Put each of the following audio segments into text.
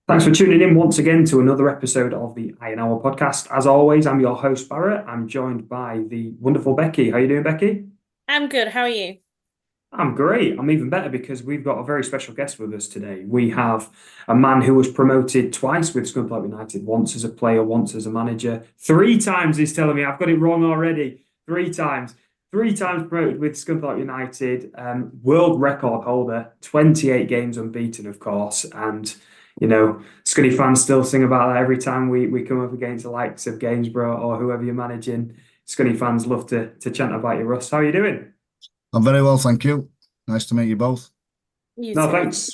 Thanks for tuning in once again to another episode of the Iron Hour podcast. As always, I'm your host, Barrett. I'm joined by the wonderful Becky. How you doing, Becky? I'm good. How are you? I'm great. I'm even better because we've got a very special guest with us today. We have a man who was promoted twice with Scunthorpe United, once as a player, once as a manager. Three times, he's telling me. I've got it wrong already. Three times. Three times promoted with Scunthorpe United. World record holder, 28 games unbeaten, of course. And, Scunny fans still sing about that every time we come up against the likes of Gainsborough or whoever you're managing. Scunny fans love to chant about you, Russ. How are you doing? I'm very well, thank you. Nice to meet you both. You No, too. thanks.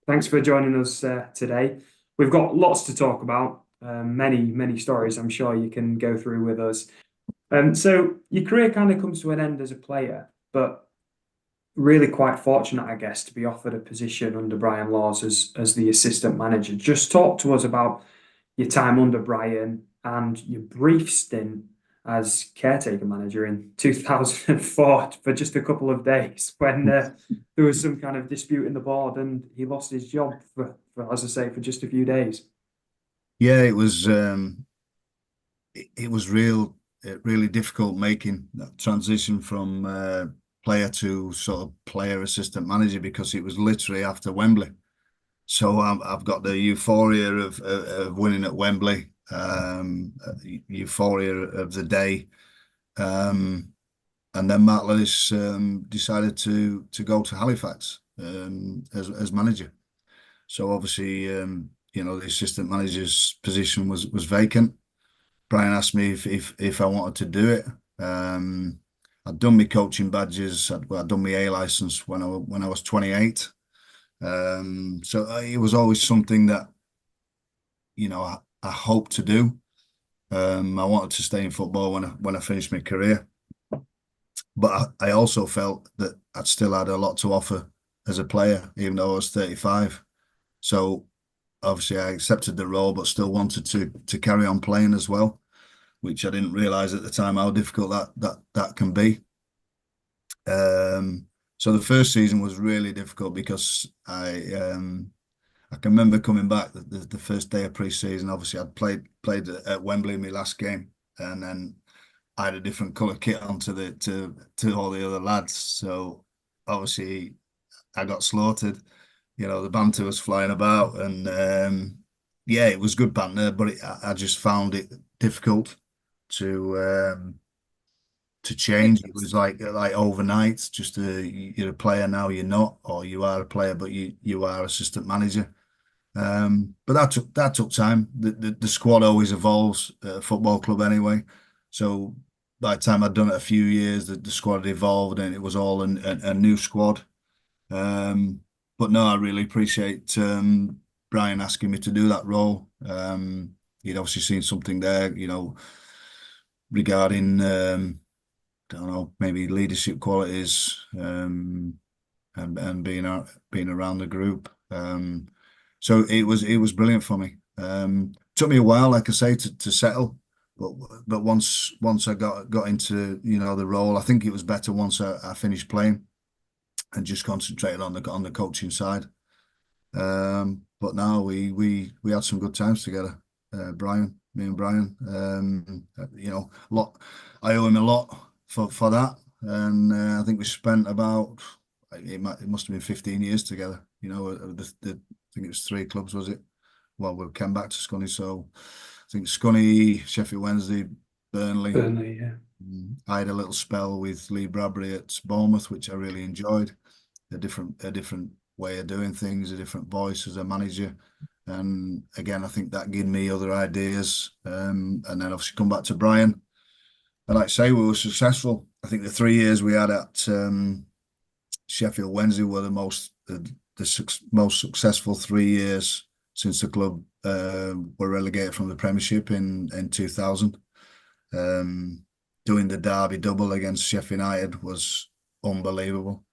Thanks for joining us today. We've got lots to talk about, many stories I'm sure you can go through with us. So your career kind of comes to an end as a player, but really quite fortunate, I guess, to be offered a position under Brian Laws as the assistant manager. Just talk to us about your time under Brian and your brief stint as caretaker manager in 2004 for just a couple of days when there was some kind of dispute in the board and he lost his job as I say, for just a few days. Yeah, it was really difficult making that transition from player to sort of player assistant manager because it was literally after Wembley. So I've got the euphoria of winning at Wembley, euphoria of the day, and then Matt Lewis decided to go to Halifax as manager. So obviously, the assistant manager's position was vacant. Brian asked me if I wanted to do it. I'd done my coaching badges. I'd done my A license when I was 28. So it was always something that I hoped to do. I wanted to stay in football when I finished my career, but I also felt that I'd still had a lot to offer as a player, even though I was 35. So obviously I accepted the role, but still wanted to carry on playing as well, which I didn't realise at the time how difficult that can be. So the first season was really difficult because I can remember coming back the first day of pre-season. Obviously, I'd played at Wembley in my last game, and then I had a different colour kit on to all the other lads. So obviously, I got slaughtered. The banter was flying about, and yeah, it was good banter, but I just found it difficult to to change. It was like overnight. Just you're a player now, you're not, or you are a player, but you are assistant manager. But that took time. The squad always evolves at a football club anyway. So by the time I'd done it a few years, the squad had evolved and it was all a new squad. But no, I really appreciate Brian asking me to do that role. He'd obviously seen something there, regarding I don't know, maybe leadership qualities, and being around the group. So it was brilliant for me. Took me a while, like I say, to settle, but once I got into the role, I think it was better once I finished playing and just concentrated on the coaching side. But now we had some good times together, me and Brian. A lot. I owe him a lot for that, and I think we spent about it must have been 15 years together. I think it was three clubs, was it? Well, we came back to Scunny, so I think Scunny, Sheffield Wednesday, Burnley. Burnley, yeah. I had a little spell with Lee Bradbury at Bournemouth, which I really enjoyed. A different way of doing things, a different voice as a manager. And again, I think that gave me other ideas. And then obviously come back to Brian. And like I say, we were successful. I think the 3 years we had at Sheffield Wednesday were most successful 3 years since the club were relegated from the Premiership in 2000. Doing the Derby double against Sheffield United was unbelievable.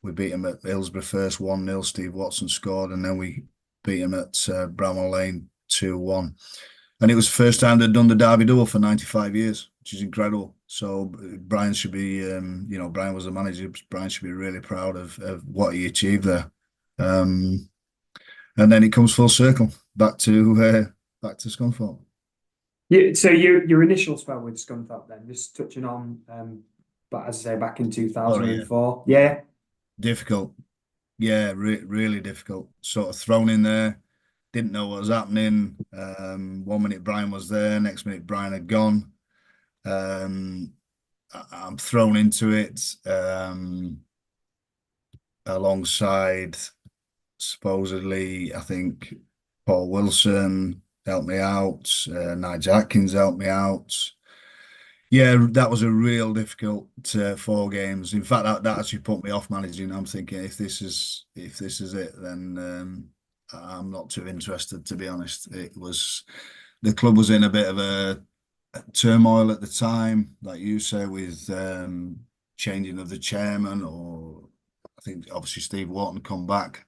We beat them at Hillsborough first 1-0. Steve Watson scored, and then we beat them at Bramall Lane 2-1. And it was the first time they'd done the Derby double for 95 years, which is incredible. So Brian should be, Brian was the manager. Brian should be really proud of what he achieved there. And then it comes full circle back to Scunthorpe. Yeah, so your initial spell with Scunthorpe then, just touching on, but as I say, back in 2004, yeah. Difficult, yeah, really difficult. Sort of thrown in there, didn't know what was happening. 1 minute Brian was there, next minute Brian had gone. I'm thrown into it alongside supposedly, I think Paul Wilson helped me out, Nigel Atkins helped me out. Yeah, that was a real difficult 4 games. In fact, that actually put me off managing. I'm thinking if this is it, then I'm not too interested, to be honest. The club was in a bit of a turmoil at the time, like you say, with changing of the chairman, or I think obviously Steve Wharton come back.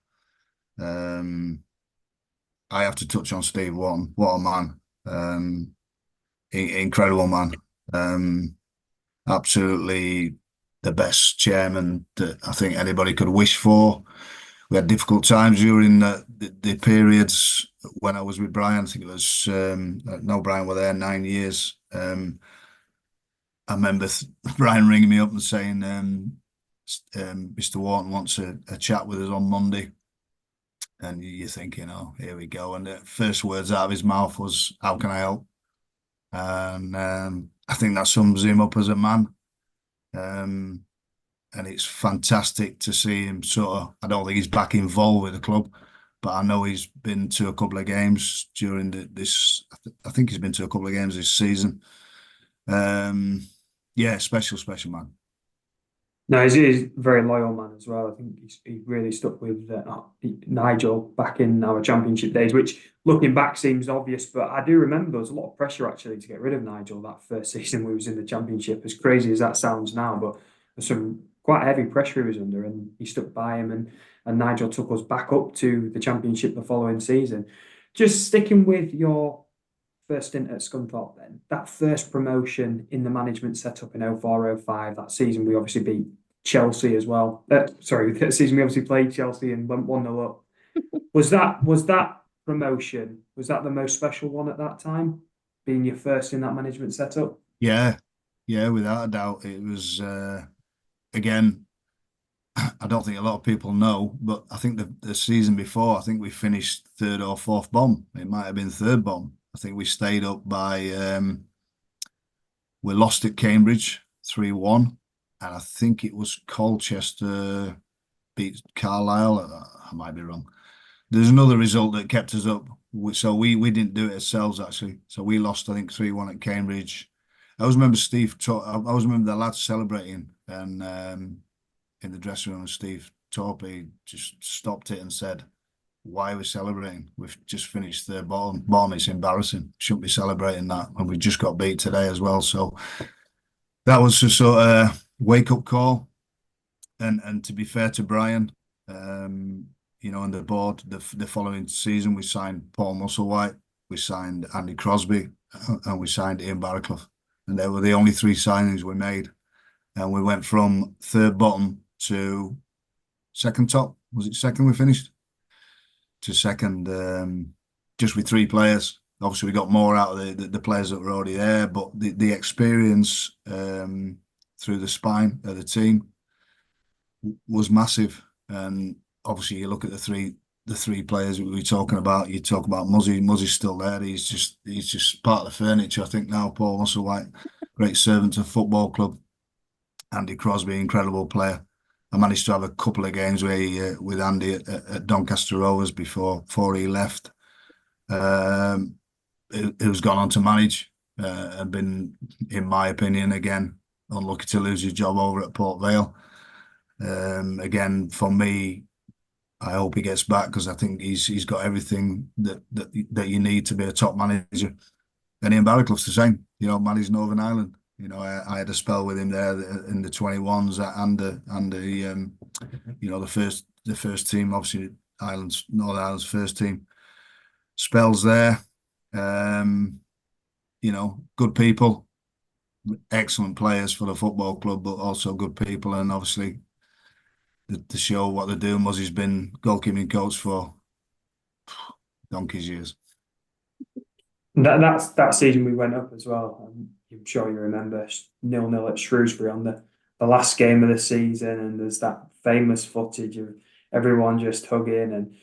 I have to touch on Steve Wharton. What a man. Incredible man. Absolutely the best chairman that I think anybody could wish for. We had difficult times during the periods when I was with Brian. I think it was no, Brian were there 9 years. I remember Brian ringing me up and saying Mr. Wharton wants a chat with us on Monday. And you're thinking, oh, here we go. And the first words out of his mouth was, how can I help? And I think that sums him up as a man. And it's fantastic to see him I don't think he's back involved with the club, but I know he's been to a couple of games during this. I think he's been to a couple of games this season. Yeah, special man. No, he's a very loyal man as well. I think he really stuck with Nigel back in our championship days, which looking back seems obvious, but I do remember there was a lot of pressure actually to get rid of Nigel that first season we was in the championship. As crazy as that sounds now, but there's some quite heavy pressure he was under, and he stuck by him, and Nigel took us back up to the championship the following season. Just sticking with your first stint at Scunthorpe then, that first promotion in the management setup in 04-05, that season we obviously beat Chelsea as well. Sorry, that season we obviously played Chelsea and went 1-0 up. Was that promotion, was that the most special one at that time, being your first in that management setup? Yeah, without a doubt. It was, again, I don't think a lot of people know, but I think the season before, I think we finished third or fourth bomb. It might have been third bomb. I think we stayed up by, we lost at Cambridge 3-1, and I think it was Colchester beat Carlisle. I might be wrong. There's another result that kept us up. So we didn't do it ourselves, actually. So we lost, I think, 3-1 at Cambridge. I always remember I always remember the lads celebrating, and in the dressing room, Steve Torpey just stopped it and said, why are we celebrating? We've just finished the bottom. It's embarrassing. Shouldn't be celebrating that. And we just got beat today as well. So that was a sort of wake-up call. And to be fair to Brian, you know, on the board, the following season, we signed Paul Musselwhite, we signed Andy Crosby, and we signed Ian Barraclough. And they were the only 3 signings we made. And we went from third bottom to second top. Was it second we finished? To second, just with 3 players. Obviously, we got more out of the players that were already there, but the experience through the spine of the team was massive. And obviously, you look at the three players we were talking about. You talk about Muzzy. Muzzy's still there. He's just part of the furniture, I think now. Paul Musselwhite, great servant to football club. Andy Crosby, incredible player. I managed to have a couple of games with Andy at Doncaster Rovers before he left. Who's gone on to manage and been, in my opinion, again, unlucky to lose his job over at Port Vale. Again, for me, I hope he gets back, because I think he's got everything that you need to be a top manager. And Ian Barraclough's the same. You know, managed Northern Ireland. You know, I had a spell with him there in the 21s and the you know, the first team, obviously Northern Ireland's first team spells there. You know, good people, excellent players for the football club, but also good people. And obviously, to show what they're doing. Muzzy's been goalkeeping coach for donkey's years. That's that season we went up as well. I'm sure you remember 0-0 at Shrewsbury on the last game of the season, and there's that famous footage of everyone just hugging.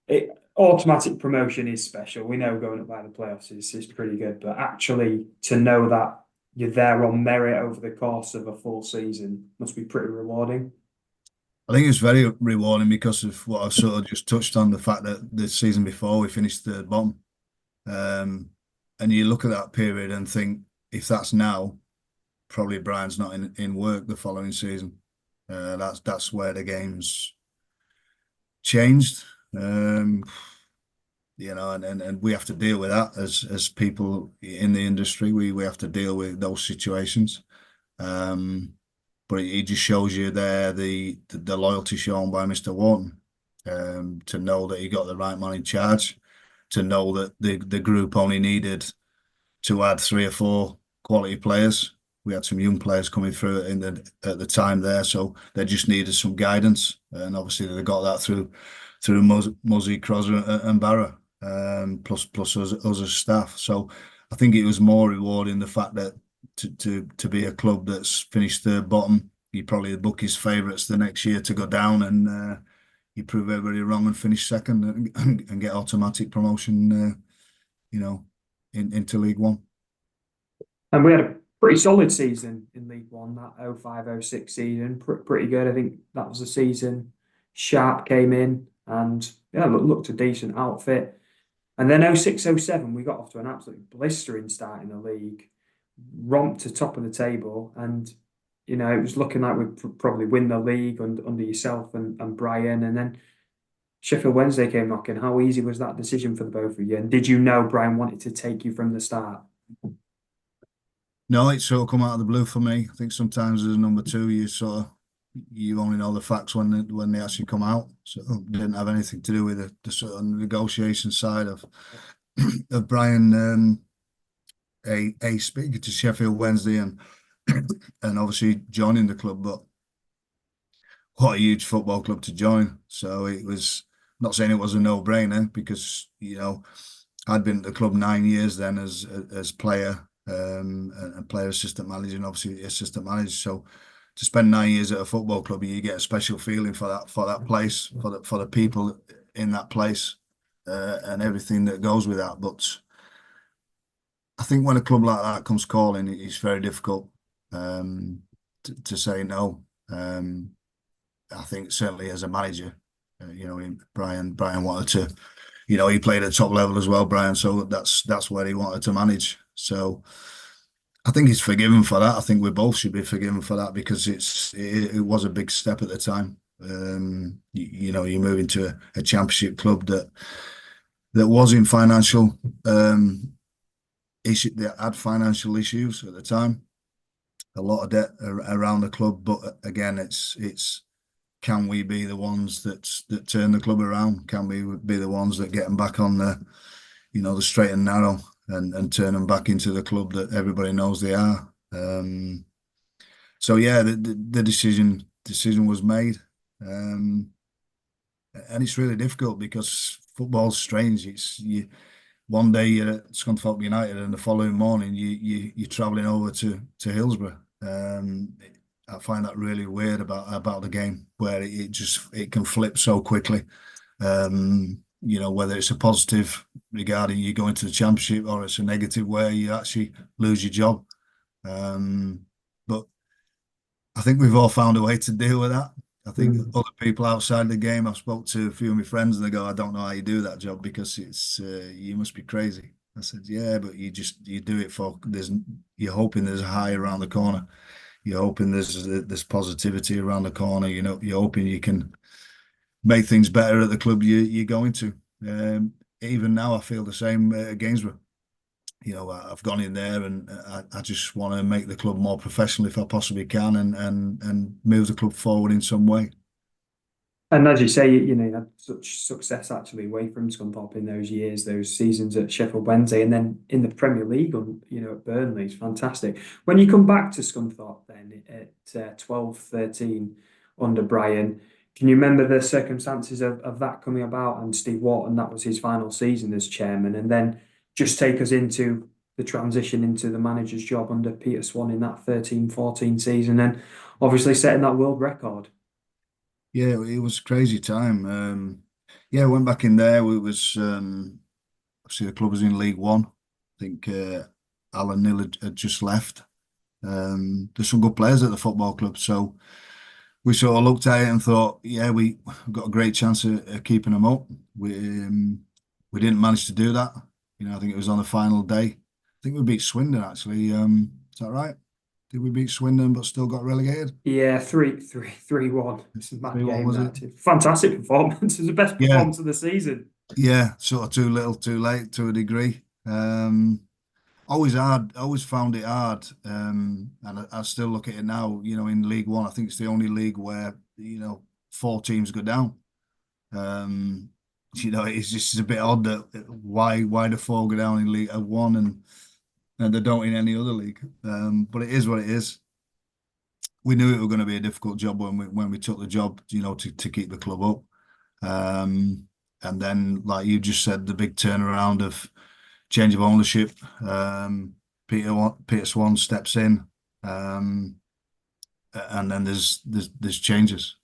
And automatic promotion is special. We know going up by the playoffs is pretty good, but actually to know that you're there on merit over the course of a full season must be pretty rewarding. I think it's very rewarding because of what I've sort of just touched on, the fact that the season before we finished third bottom. And you look at that period and think, if that's now, probably Brian's not in work the following season. That's where the game's changed. And we have to deal with that as people in the industry. We have to deal with those situations. But it just shows you there the loyalty shown by Mr. Wharton, to know that he got the right man in charge, to know that the group only needed to add 3 or 4 quality players. We had some young players coming through at the time there, so they just needed some guidance, and obviously they got that through Muzzy, Crosser, and Barra, plus us as staff. So I think it was more rewarding the fact that to be a club that's finished third bottom, you probably the bookies' favourites the next year to go down, and you prove everybody wrong and finish second and get automatic promotion, into League One. And we had a pretty solid season in League One, that 05-06 season. Pretty good. I think that was the season Sharp came in and looked a decent outfit. And then 06-07, we got off to an absolute blistering start in the league, romped to top of the table, and it was looking like we'd probably win the league under yourself and Brian. And then Sheffield Wednesday came knocking. How easy was that decision for the both of you? And did you know Brian wanted to take you from the start? No, it sort of come out of the blue for me. I think sometimes as number 2, you only know the facts when they actually come out. So it didn't have anything to do with the sort of negotiation side of Brian, speaking to Sheffield Wednesday and obviously joining the club. But what a huge football club to join. So it was, not saying it was a no-brainer, because I'd been at the club 9 years then as player, and player assistant manager, and obviously assistant manager. So to spend 9 years at a football club, you get a special feeling for that place, for the people in that place, and everything that goes with that. But I think when a club like that comes calling, it's very difficult to say no. I think certainly as a manager, Brian wanted to, he played at top level as well, Brian. So that's where he wanted to manage. So I think he's forgiven for that. I think we both should be forgiven for that, because it was a big step at the time. You move into a championship club that was in financial issue, that had financial issues at the time, a lot of debt around the club. But again, it's can we be the ones that turn the club around? Can we be the ones that get them back on the straight and narrow, and turn them back into the club that everybody knows they are? So yeah, the decision was made, and it's really difficult because football's strange. One day you're at Scunthorpe United, and the following morning you're travelling over to Hillsborough. I find that really weird about the game, where it can flip so quickly. Whether it's a positive regarding you going to the championship, or it's a negative where you actually lose your job. But I think we've all found a way to deal with that. I think other people outside the game, I've spoke to a few of my friends, and they go, "I don't know how you do that job, because it's you must be crazy." I said, "Yeah, but you do it for you're hoping there's a high around the corner. You're hoping there's positivity around the corner. You're hoping you can make things better at the club you're going to." Even now, I feel the same at Gainsborough. I've gone in there, and I just want to make the club more professional if I possibly can, and move the club forward in some way. And as you say, you had such success actually away from Scunthorpe in those years, those seasons at Sheffield Wednesday, and then in the Premier League, at Burnley. It's fantastic. When you come back to Scunthorpe then at 12-13 under Brian, Can you remember the circumstances of that coming about and Steve Wharton, that was his final season as chairman, and then just take us into the transition into the manager's job under Peter Swan in that 13-14 season and obviously setting that world record? Yeah, it was a crazy time. Yeah, I went back in there. We was obviously the club was in League One. I think Alan Nill had just left. There's some good players at the football club, so we sort of looked at it and thought, yeah, we've got a great chance of keeping them up. We didn't manage to do that. I think it was on the final day. I think we beat Swindon actually. Is that right? Did we beat Swindon but still got relegated? Yeah, 3-1. It's a mad 3-1, game, was that it? too. Fantastic performance. It was the best Yeah, performance of the season. yeah, sort of too little, too late to a degree. Always found it hard, and I still look at it now. In League One, I think it's the only league where four teams go down. It's just a bit odd that why the four go down in League One and they don't in any other league. But it is what it is. We knew it was going to be a difficult job when we took the job, to keep the club up. And then, like you just said, the big turnaround of change of ownership. Peter Swan steps in, and then there's changes.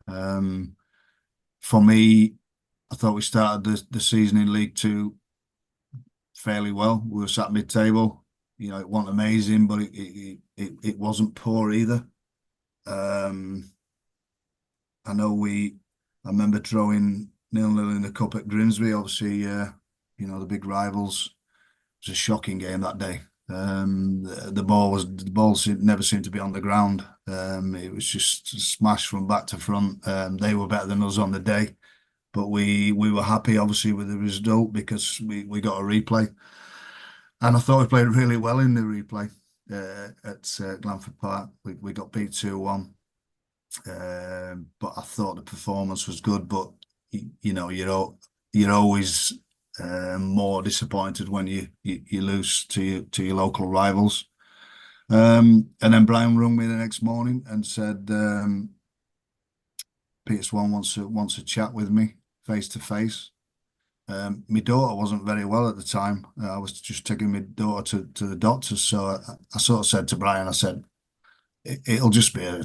For me, I thought we started the season in League Two fairly well. We were sat mid-table. It wasn't amazing, but it wasn't poor either. I remember throwing 0-0 in the cup at Grimsby. Obviously, the big rivals. It was a shocking game that day. The ball never seemed to be on the ground. It was just smashed from back to front. They were better than us on the day, but we were happy obviously with the result because we got a replay, and I thought we played really well in the replay at Glanford Park. We got beat 2-1, but I thought the performance was good. But you're always more disappointed when you lose to your local rivals. And then Brian rung me the next morning and said Peter Swan wants to chat with me face to face. My daughter wasn't very well at the time. I was just taking my daughter to the doctors, so I sort of said to Brian, I said, it'll just be a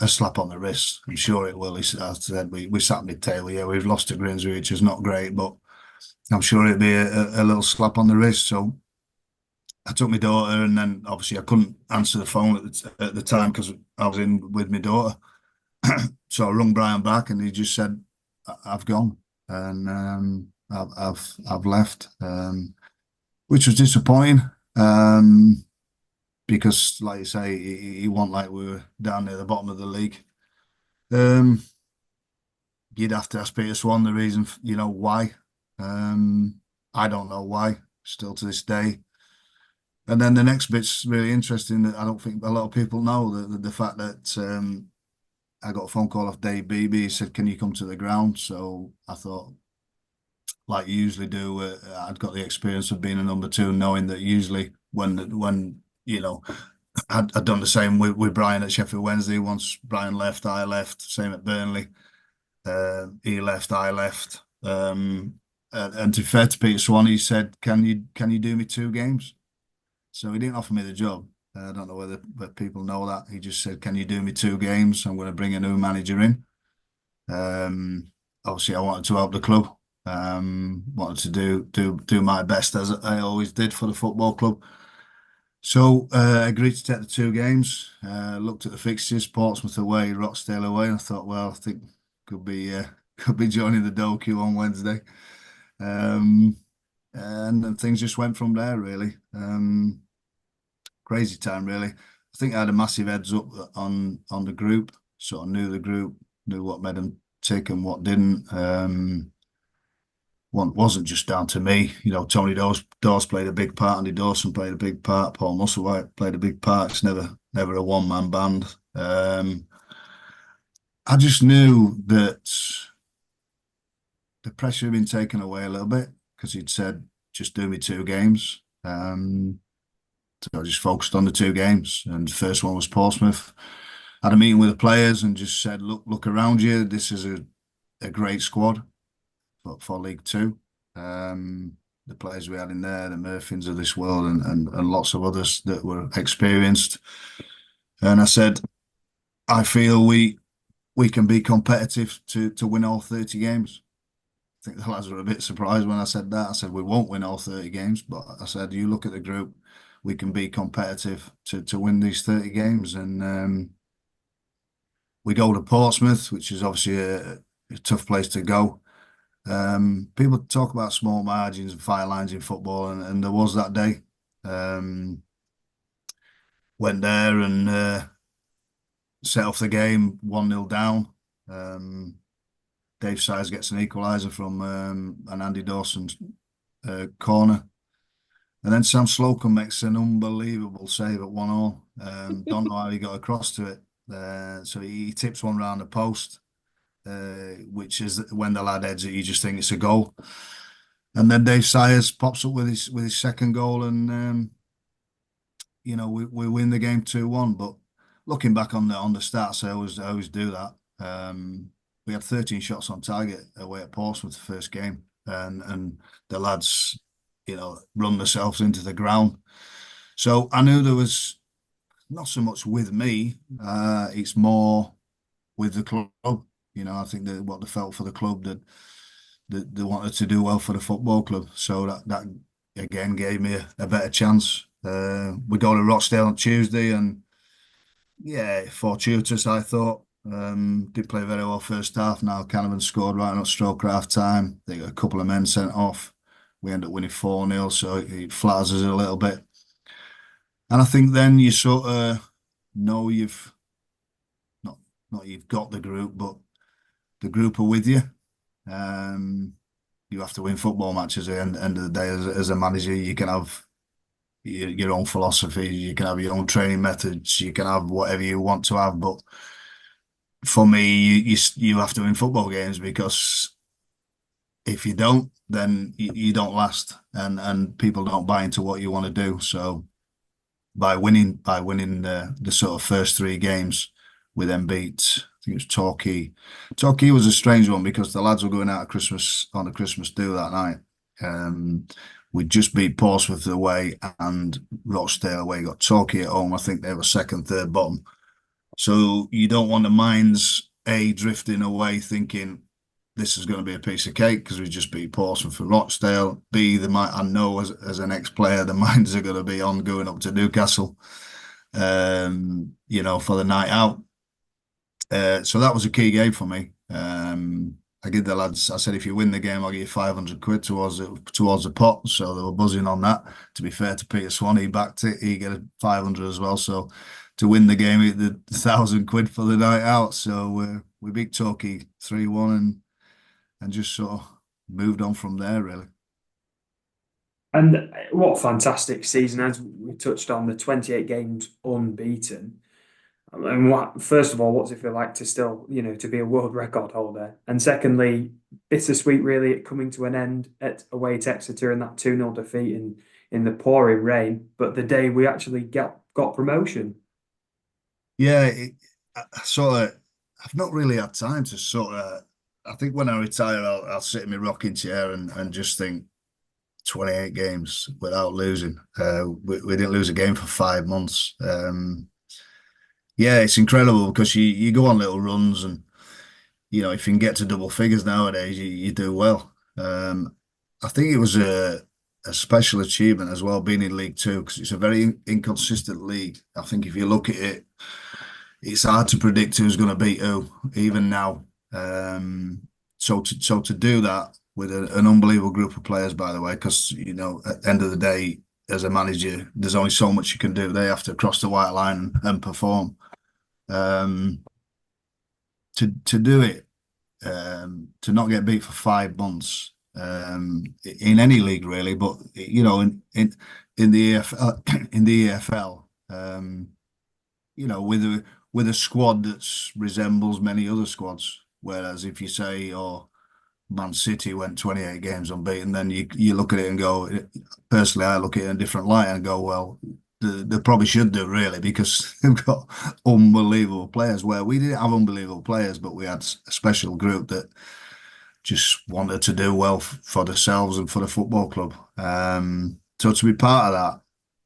slap on the wrist. I'm sure it will. I said, we sat mid-table. Yeah, we've lost to Grimsby, which is not great, but I'm sure it'd be a little slap on the wrist. So I took my daughter, and then obviously I couldn't answer the phone at the time because I was in with my daughter. So I rung Brian back, and he just said, "I've gone, and I've left," which was disappointing. Because, like you say, he wasn't like we were down near the bottom of the league. You'd have to ask Peter Swan the reason, why. I don't know why, still to this day. And then the next bit's really interesting that I don't think a lot of people know, the fact that I got a phone call off Dave Beebe. He said, "Can you come to the ground?" So I thought, like you usually do, I'd got the experience of being a number two, knowing that usually when I'd done the same with Brian at Sheffield Wednesday. Once Brian left, I left. Same at Burnley. He left, I left. And to be fair to Peter Swan, he said, "Can you do me 2 games?" So he didn't offer me the job. I don't know whether people know that. He just said, "Can you do me 2 games? I'm going to bring a new manager in." Obviously, I wanted to help the club. Wanted to do my best as I always did for the football club. So agreed to take the 2 games. Looked at the fixtures: Portsmouth away, Rochdale away. And I thought, well, I think could be joining the Doe queue on Wednesday. And then things just went from there, really. Crazy time, really. I think I had a massive heads up on the group. Sort of knew the group, knew what made them tick and what didn't. One wasn't just down to me. Tony Dawes played a big part, Andy Dawson played a big part, Paul Musselwhite played a big part. It's never a one-man band. I just knew that the pressure had been taken away a little bit because he'd said, "Just do me 2 games." So I just focused on the 2 games, and the first one was Portsmouth. had a meeting with the players and just said, look around you. This is a great squad for League Two. The players we had in there, the Murphys of this world, and lots of others that were experienced. And I said, I feel we can be competitive to win all 30 games. I think the lads were a bit surprised when I said that. I said, we won't win all 30 games, but I said, you look at the group, we can be competitive to win these 30 games. And we go to Portsmouth, which is obviously a tough place to go. People talk about small margins and fine lines in football, and there was that day. Went there and set off the game 1-0 down. Dave Sayers gets an equaliser from an Andy Dawson corner. And then Sam Slocum makes an unbelievable save at 1-1. Don't know how he got across to it. So he tips one round the post, which is when the lad heads it, you just think it's a goal. And then Dave Sayers pops up with his second goal, and we win the game 2-1. But looking back on the stats, I always do that. We had 13 shots on target away at Portsmouth the first game, and the lads, run themselves into the ground. So I knew there was not so much with me. It's more with the club. I think that what they felt for the club, that they wanted to do well for the football club. So that again gave me a better chance. We go to Rochdale on Tuesday, and fortuitous, I thought. Did play very well first half. Now Canavan scored right at stroke half time. They got a couple of men sent off. We end up winning 4-0, so it flatters us a little bit. And I think then you sort of know you've got the group, but the group are with you. You have to win football matches at the end of the day. As a manager, you can have your own philosophy, you can have your own training methods, you can have whatever you want to have. But for me, you have to win football games, because if you don't, then you don't last, and people don't buy into what you want to do. So by winning the sort of first 3 games, we then beat, I think it was Torquay. Torquay was a strange one because the lads were going out on the Christmas do that night. We just beat Portsmouth away and Rochdale away. Got Torquay at home. I think they were second, third bottom. So you don't want the minds drifting away thinking this is going to be a piece of cake because we just beat Portsmouth and Rochdale. B, I know as an ex-player, the minds are going to be on going up to Newcastle, for the night out. So that was a key game for me. I gave the lads, I said, if you win the game, I'll give you 500 quid towards the pot. So they were buzzing on that. To be fair to Peter Swan, he backed it. He got 500 as well. So to win the game, he did 1,000 quid for the night out. So we beat Torquay 3-1 and just sort of moved on from there, really. And what a fantastic season, as we touched on, the 28 games unbeaten. And first of all, what's it feel like to still, to be a world record holder? And secondly, bittersweet really, it coming to an end away to Exeter and that 2-0 defeat in the pouring rain, but the day we actually got promotion. Yeah, I've not really had time to I think when I retire, I'll sit in my rocking chair and just think 28 games without losing. We didn't lose a game for 5 months. It's incredible because you go on little runs, and if you can get to double figures nowadays, you do well. I think it was a special achievement as well being in League Two, because it's a very inconsistent league. I think if you look at it, it's hard to predict who's going to beat who, even now. So to do that with an unbelievable group of players, by the way, because at the end of the day, as a manager, there's only so much you can do. They have to cross the white line and perform. To do it, to not get beat for 5 months in any league really, but in the EFL, with a squad that resembles many other squads. Whereas if you say, Man City went 28 games unbeaten, then you look at it and go, personally, I look at it in a different light and go, well, they probably should do really, because they've got unbelievable players. Where we didn't have unbelievable players, but we had a special group that just wanted to do well for themselves and for the football club. So to be part of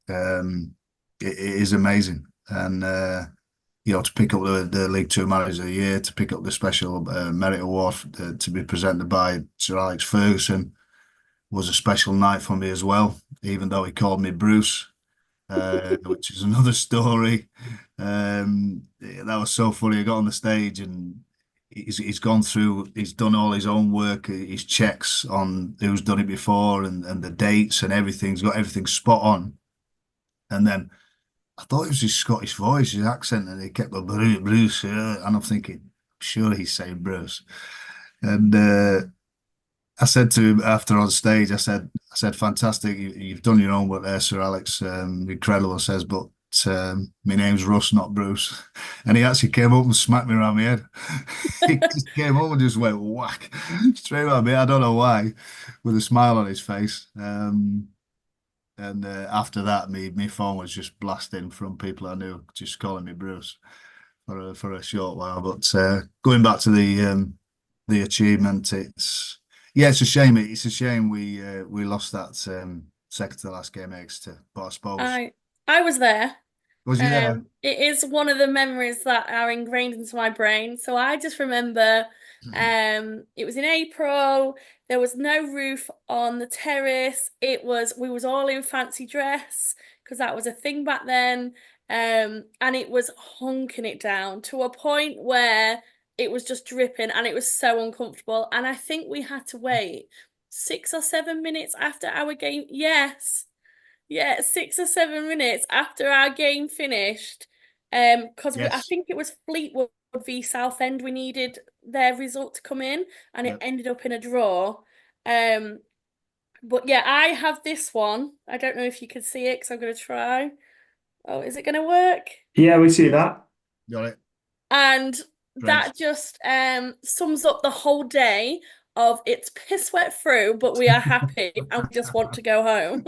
that, it is amazing. And to pick up the League Two Manager of the Year, to pick up the special merit award to be presented by Sir Alex Ferguson was a special night for me as well. Even though he called me Bruce, which is another story. That was so funny. I got on the stage and he's done all his own work, his checks on who's done it before and the dates and everything. He's got everything spot on. And then I thought it was his Scottish voice, his accent, and he kept going, Bruce, and I'm thinking, sure he's saying Bruce. And I said to him after on stage, I said, fantastic, you've done your own work there, Sir Alex, incredible. I says, but my name's Russ, not Bruce. And he actually came up and smacked me around my head. He just came up and just went whack straight at me. I don't know why, with a smile on his face. And after that, my phone was just blasting from people I knew, just calling me Bruce for a short while. But going back to the achievement, it's a shame. It's a shame we lost that second to the last game at Exeter. But I suppose I was there. Was you there? It is one of the memories that are ingrained into my brain. So I just remember it was in April. There was no roof on the terrace. We was all in fancy dress because that was a thing back then. And it was honking it down to a point where it was just dripping and it was so uncomfortable. And I think we had to wait 6 or 7 minutes after our game. Yes. Yeah, 6 or 7 minutes after our game finished. Because I Yes. think it was Fleetwood v Southend. We needed their result to come in, and it Yep. ended up in a draw. But yeah, I have this one. I don't know if you can see it, because I'm going to try. Oh, is it going to work? Yeah, we see that. Got it. And Great. that just sums up the whole day of it's piss wet through, but we are happy and we just want to go home.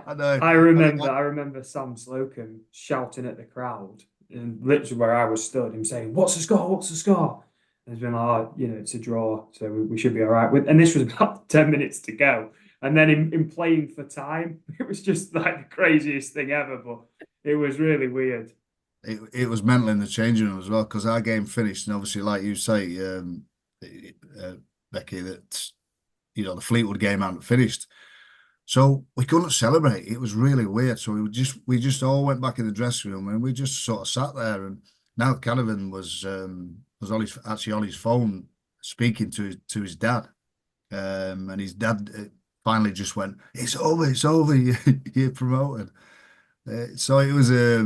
I know. I remember Sam Slocum shouting at the crowd, and literally where I was stood, him saying, "What's the score? What's the score?" And it's been like, "Oh, it's a draw, so we should be all right." And this was about 10 minutes to go. And then in playing for time, it was just like the craziest thing ever, but it was really weird. It was mental in the changing room as well, because our game finished, and obviously, like you say, Becky, that the Fleetwood game hadn't finished, so we couldn't celebrate. It was really weird. So we just all went back in the dressing room and we just sort of sat there. And now Canavan was on his phone speaking to his dad, and his dad finally just went, "It's over, you're promoted." So it was a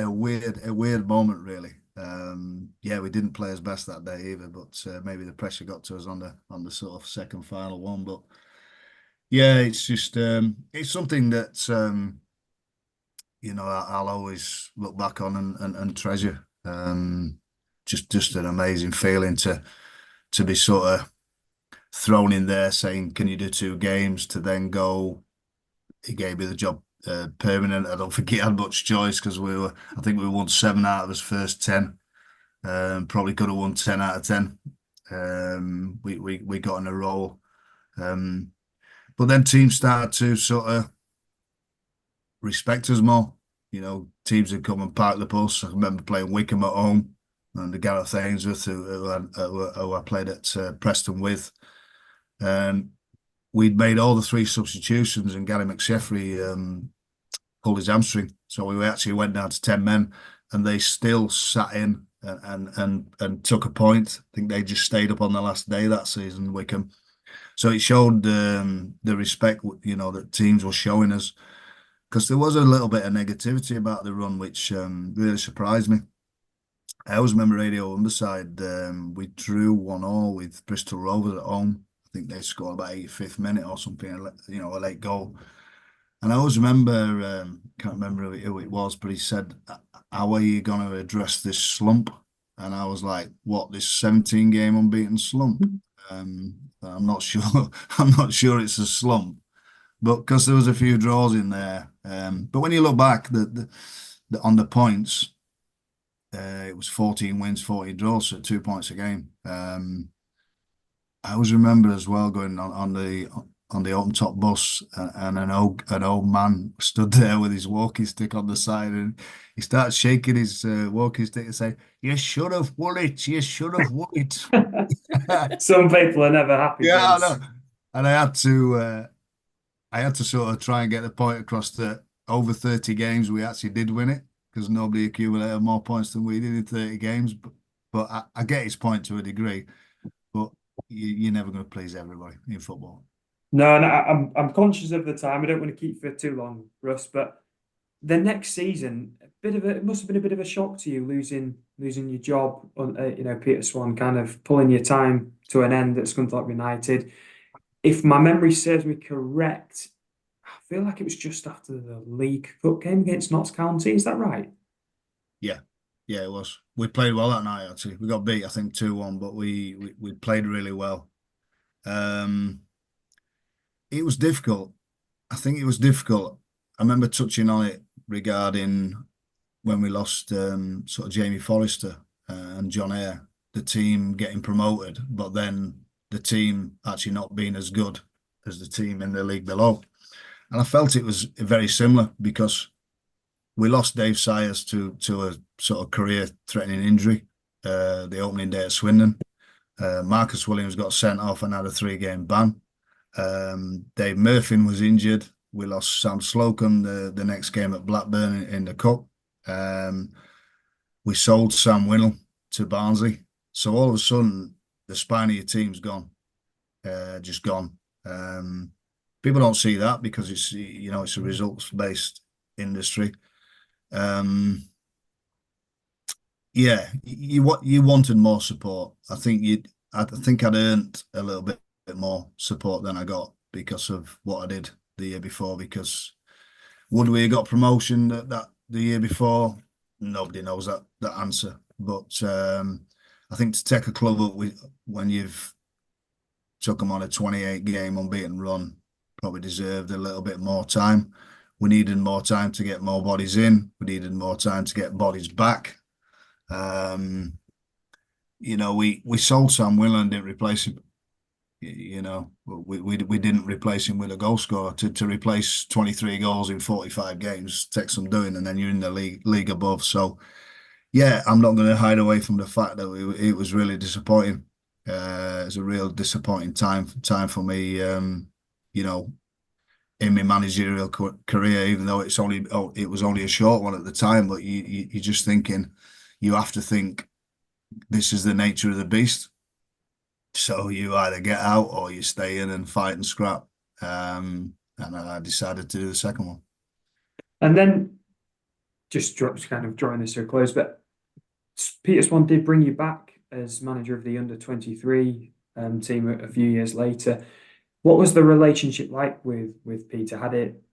weird moment really. We didn't play as best that day either, but maybe the pressure got to us on the sort of second final one. But yeah, it's just it's something that I'll always look back on and treasure. Just an amazing feeling to be sort of thrown in there saying, "Can you do 2 games?" to then go. He gave me the job permanent. I don't think he had much choice, because I think we won 7 out of his first 10. Probably could have won 10 out of 10. We got in a roll. But then teams started to sort of respect us more. Teams would come and park the bus. I remember playing Wickham at home, and the Gareth Ainsworth, who I played at Preston with. We'd made all the 3 substitutions, and Gary McSheffrey pulled his hamstring. So we actually went down to 10 men, and they still sat in and took a point. I think they just stayed up on the last day that season, Wickham. So it showed the respect, that teams were showing us, because there was a little bit of negativity about the run, which really surprised me. I always remember Radio Humberside, we drew 1-1 with Bristol Rovers at home. I think they scored about 85th minute or something, a late goal. And I always remember, can't remember who it was, but he said, "How are you going to address this slump?" And I was like, "What, this 17-game unbeaten slump?" I'm not sure. I'm not sure it's a slump, but because there was a few draws in there. But when you look back, on the points, it was 14 wins, 40 draws, so 2 points a game. I always remember as well going on the open top bus, and an old man stood there with his walking stick on the side, and he started shaking his walking stick and saying, "You should have won it. You should have won it." Some people are never happy, Yeah, I Vince. know. And I had to sort of try and get the point across that over 30 games we actually did win it, because nobody accumulated more points than we did in 30 games. But I get his point to a degree, but you're never going to please everybody in football. No, and I'm conscious of the time. I don't want to keep for too long, Russ. But the next season, it must have been a bit of a shock to you losing your job on Peter Swan, kind of pulling your time to an end at Scunthorpe United. If my memory serves me correct, I feel like it was just after the League Cup game against Notts County. Is that right? Yeah, it was. We played well that night. Actually, we got beat, I think 2-1, but we played really well. It was difficult. I think it was difficult. I remember touching on it regarding when we lost sort of Jamie Forrester and John Eyre, the team getting promoted, but then the team actually not being as good as the team in the league below. And I felt it was very similar, because we lost Dave Sayers to a sort of career-threatening injury the opening day at Swindon. Marcus Williams got sent off and had a 3-game ban. Dave Murphy was injured. We lost Sam Slocum the next game at Blackburn in the Cup. We sold Sam Winnell to Barnsley. So all of a sudden, the spine of your team's gone, just gone. People don't see that because it's a results-based industry. Yeah, you wanted more support. I think I'd earned a little bit more support than I got because of what I did the year before. Because would we have got promotion that the year before? Nobody knows that answer. But I think to take a club up when you've took them on a 28-game unbeaten run, probably deserved a little bit more time. We needed more time to get more bodies in. We needed more time to get bodies back. We sold Sam Willan and didn't replace him. We didn't replace him with a goal scorer. To replace 23 goals in 45 games takes some doing, and then you're in the league above. So, yeah, I'm not going to hide away from the fact that it was really disappointing. It was a real disappointing time for me. In my managerial career, even though it was only a short one at the time, but you're just thinking, you have to think, this is the nature of the beast. So you either get out or you stay in and fight and scrap. And I decided to do the second one. And then just kind of drawing this to a close, but Peter Swan did bring you back as manager of the under-23 team a few years later. What was the relationship like with Peter?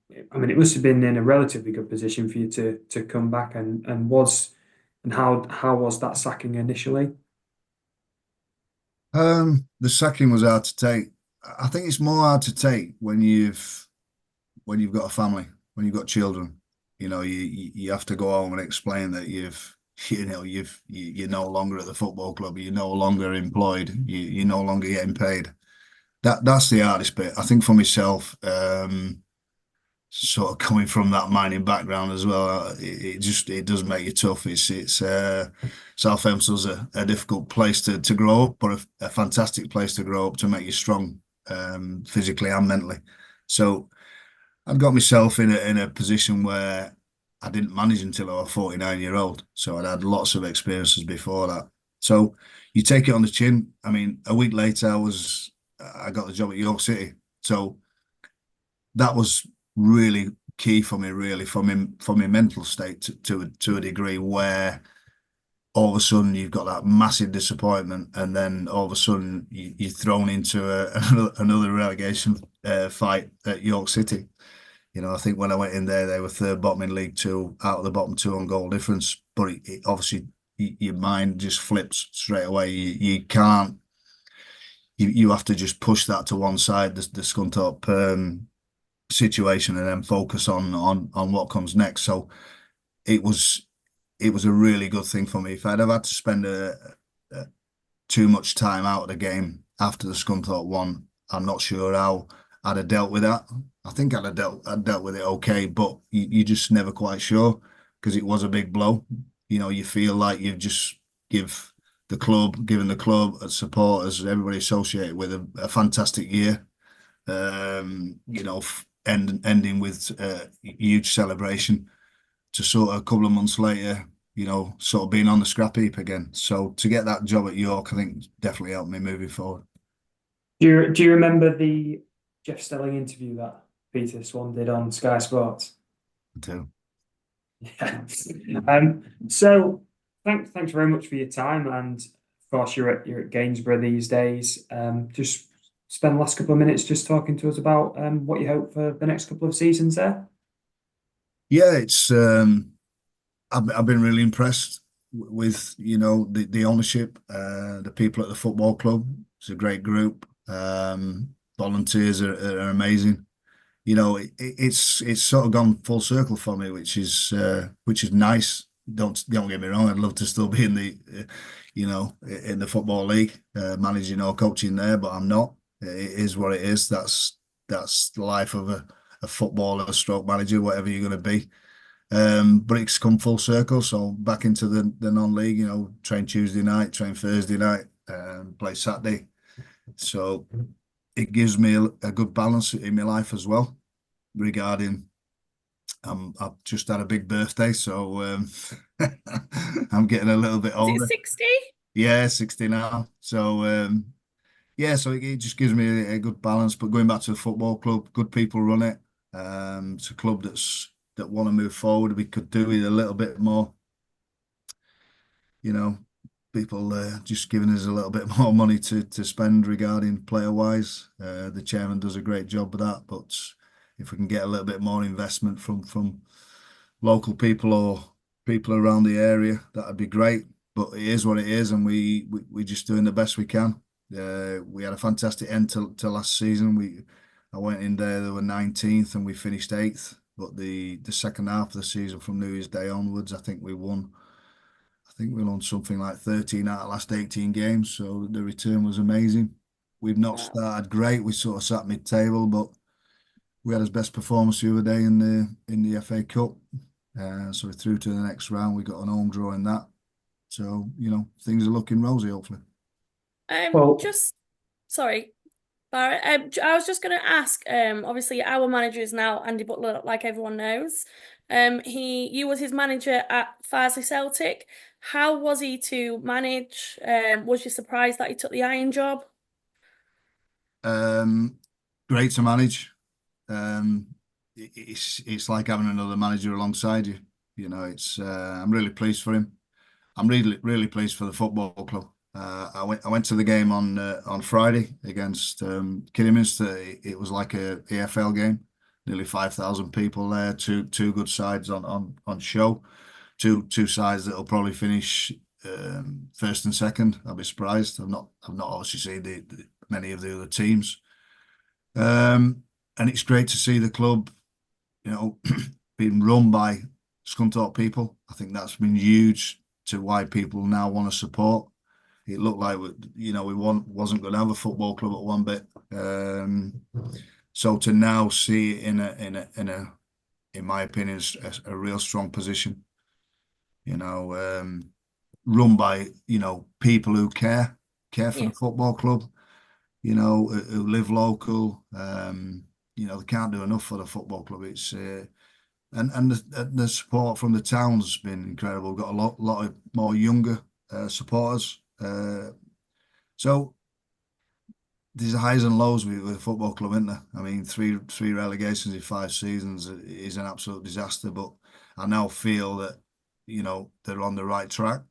It must have been in a relatively good position for you to come back, and how was that sacking initially? The sacking was hard to take. I think it's more hard to take when you've got a family, when you've got children. You have to go home and explain that you're no longer at the football club, you're no longer employed, you're no longer getting paid. That's the hardest bit. I think for myself, sort of coming from that mining background as well, it does make you tough. Southampton's a difficult place to grow up, but a fantastic place to grow up to make you strong, physically and mentally. So I'd got myself in a position where I didn't manage until I was 49-year-old. So I'd had lots of experiences before that. So you take it on the chin. A week later, I got the job at York City. So that was really key for me, really, for my mental state to a degree, where all of a sudden you've got that massive disappointment, and then all of a sudden you're thrown into another relegation fight at York City. I think when I went in there, they were third bottom in League Two, out of the bottom two on goal difference. But it obviously, your mind just flips straight away. You can't. You have to just push that to one side. The Scunthorpe situation and then focus on what comes next. So it was a really good thing for me. If I'd have had to spend too much time out of the game after the Scunthorpe one, I'm not sure how I'd have dealt with that. I think I'd dealt with it okay, but you just never quite sure because it was a big blow. You feel like you've just given the club and supporters, everybody associated with a fantastic year. Ending with a huge celebration to sort of a couple of months later, sort of being on the scrap heap again. So to get that job at York, I think definitely helped me moving forward. Do you remember the Jeff Stelling interview that Peter Swan did on Sky Sports? I do. Yeah. So thanks very much for your time, and of course you're at Gainsborough these days. Just spend the last couple of minutes just talking to us about what you hope for the next couple of seasons there. Yeah, it's I've been really impressed with the ownership, the people at the football club. It's a great group. Volunteers are amazing. It's sort of gone full circle for me, which is nice. Don't get me wrong. I'd love to still be in the football league, managing or coaching there, but I'm not. It is what it is. That's the life of a footballer, a stroke manager, whatever you're going to be. But it's come full circle. So back into the non-league. Train Tuesday night, train Thursday night, play Saturday. So it gives me a good balance in my life as well. Regarding, I've just had a big birthday, so I'm getting a little bit older. Is it 60? Yeah, 60 now. So yeah, so it just gives me a good balance. But going back to the football club, good people run it. It's a club that want to move forward. We could do with a little bit more, people just giving us a little bit more money to spend regarding player wise. The chairman does a great job of that, but if we can get a little bit more investment from local people or people around the area, that'd be great. But it is what it is, and we're just doing the best we can. We had a fantastic end to last season. I went in there, they were 19th, and we finished 8th. But the second half of the season, from New Year's Day onwards, I think we won something like 13 out of the last 18 games. So the return was amazing. We've not started great. We sort of sat mid-table, but we had his best performance the other day in the FA Cup. So we're through to the next round. We got an home draw in that. So, things are looking rosy, hopefully. Sorry, Barrett. I was just going to ask. Obviously, our manager is now Andy Butler, like everyone knows. You was his manager at Farsley Celtic. How was he to manage? Was you surprised that he took the Iron job? Great to manage. It's like having another manager alongside you. I'm really pleased for him. I'm really pleased for the football club. I went to the game on Friday against Kidderminster. It was like a EFL game. Nearly 5,000 people there. Two good sides on show. Two sides that'll probably finish first and second. I'll be surprised. I've not obviously seen many of the other teams. And it's great to see the club, being run by Scunthorpe people. I think that's been huge to why people now want to support. It looked like wasn't going to have a football club at one bit. So to now see it in my opinion, a real strong position. Run by people who care for the football club. Who live local. They can't do enough for the football club. It's and the support from the town's been incredible. We've got a lot of more younger supporters. So there's highs and lows with the football club, isn't there? I mean, three relegations in 5 seasons is an absolute disaster. But I now feel that they're on the right track.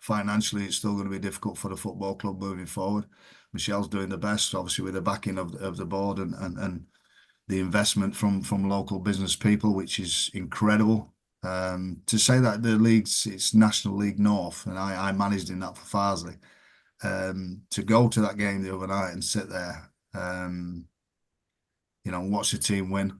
Financially, it's still going to be difficult for the football club moving forward. Michelle's doing the best, obviously, with the backing of the board and the investment from local business people, which is incredible. To say that the league's, it's National League North, and I managed in that for Farsley. To go to that game the other night and sit there, watch the team win.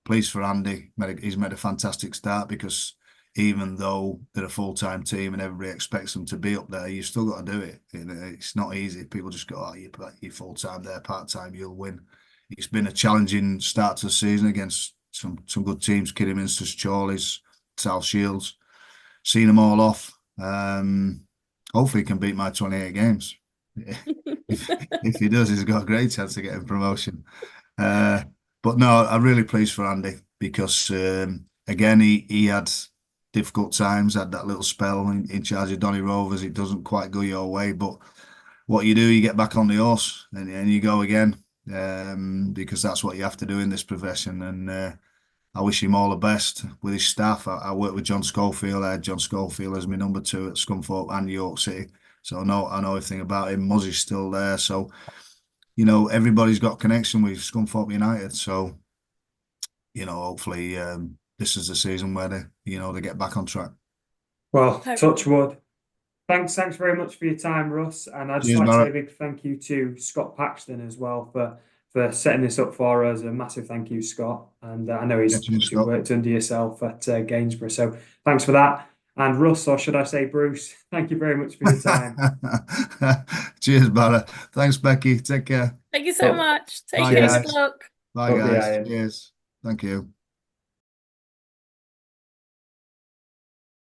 Pleased for Andy. He's made a fantastic start, because even though they're a full-time team and everybody expects them to be up there, you've still got to do it. It's not easy. People just go, "Oh, you're full-time there, part-time, you'll win." It's been a challenging start to the season against some good teams: Kidderminster's, Chorley's, South Shields. Seen them all off. Hopefully he can beat my 28 games. If he does, he's got a great chance of getting promotion. But no, I'm really pleased for Andy, because again, he had difficult times, had that little spell in charge of Donny Rovers. It doesn't quite go your way, but what you do, you get back on the horse and you go again, because that's what you have to do in this profession. And I wish him all the best with his staff. I work with John Schofield. I had John Schofield as my number 2 at Scunthorpe and York City, so I know everything about him. Muzzy's still there, so everybody's got connection with Scunthorpe United. So hopefully this is the season where they get back on track. Well, touch wood. Thanks very much for your time, Russ. And I'd just like to say a big thank you to Scott Paxton as well for setting this up for us. A massive thank you, Scott. And I know he's worked under yourself at Gainsborough. So thanks for that. And Russ, or should I say Bruce, thank you very much for your time. Cheers, Barra. Thanks, Becky. Take care. Thank you so much. Take care. Good luck. Bye, guys. Cheers. Thank you.